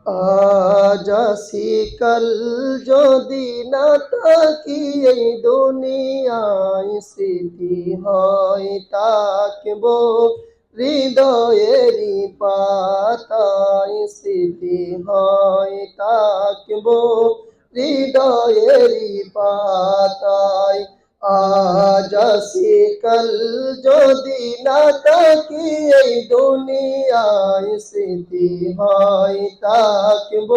আজ আসি কাল যদি না থাকি এই দুনিয়ায়, স্মৃতি হয় তাকব হৃদয়েরই পাতায়, স্মৃতি হয় তাকব হৃদয়েরই পাতায়। আজ আসি কাল যদি না থাকি এই দুনিয়ায়, স্মৃতি হয় তাকব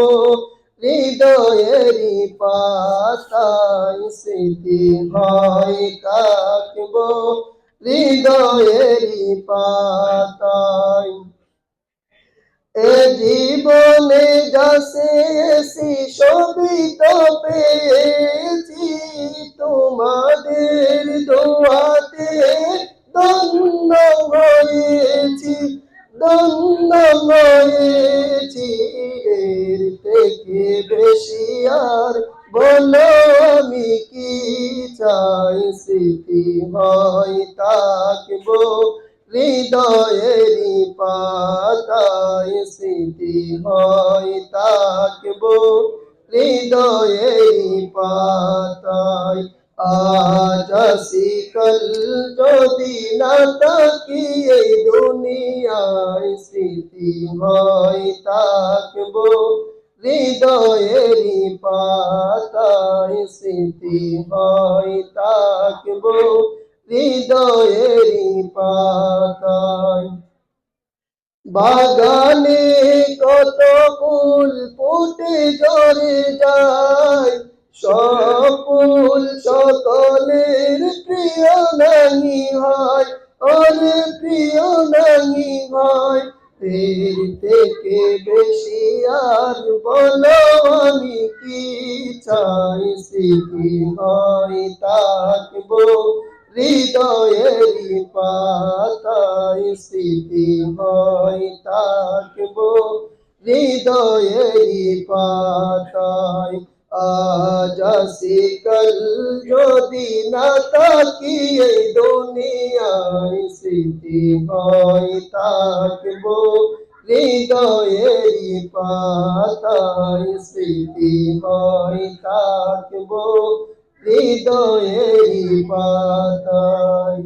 হৃদয়েরই পাতায়, স্মৃতি হয় তাকব হৃদয়েরই পাতায়। এ জীবনে যা চেয়েছি সবই তো পেয়েছি, তোমাদের দোয়াতে ধন্য হয়েছি, ধন্য হয়েছি। এর থেকে বেশি আর বলো আমি কি চাই, স্মৃতি হয় থাকবো হৃদয়েরই পাতায়, স্মৃতি হয় থাকবো হৃদয়েরই পাতায়। আজ আসি কাল যদি না থাকি এই দুনিয়ায়, স্মৃতি হয় থাকবো হৃদয়েরই পাতায়, স্মৃতি হয় থাকবো হৃদয়েরই পাতায়। বাগানে কত ফুল ফুটে ঝরে যায়, সব ফুল সকলের প্রিয় নাহি হয়, অরে প্রিয় নাহি হয়। এর থেকে বেশি আর বলো আমি কি চাই, স্মৃতি হয় থাকবো হৃদয়েরই পাতায়, স্মৃতি হয় থাকবো হৃদয়েরই পাতায়। আজ আসি কাল যদি না থাকি এই দুনিয়ায়, স্মৃতি হয় থাকবো হৃদয়েরই পাতায়, স্মৃতি হয় থাকবো হৃদয়েরই পাতায়।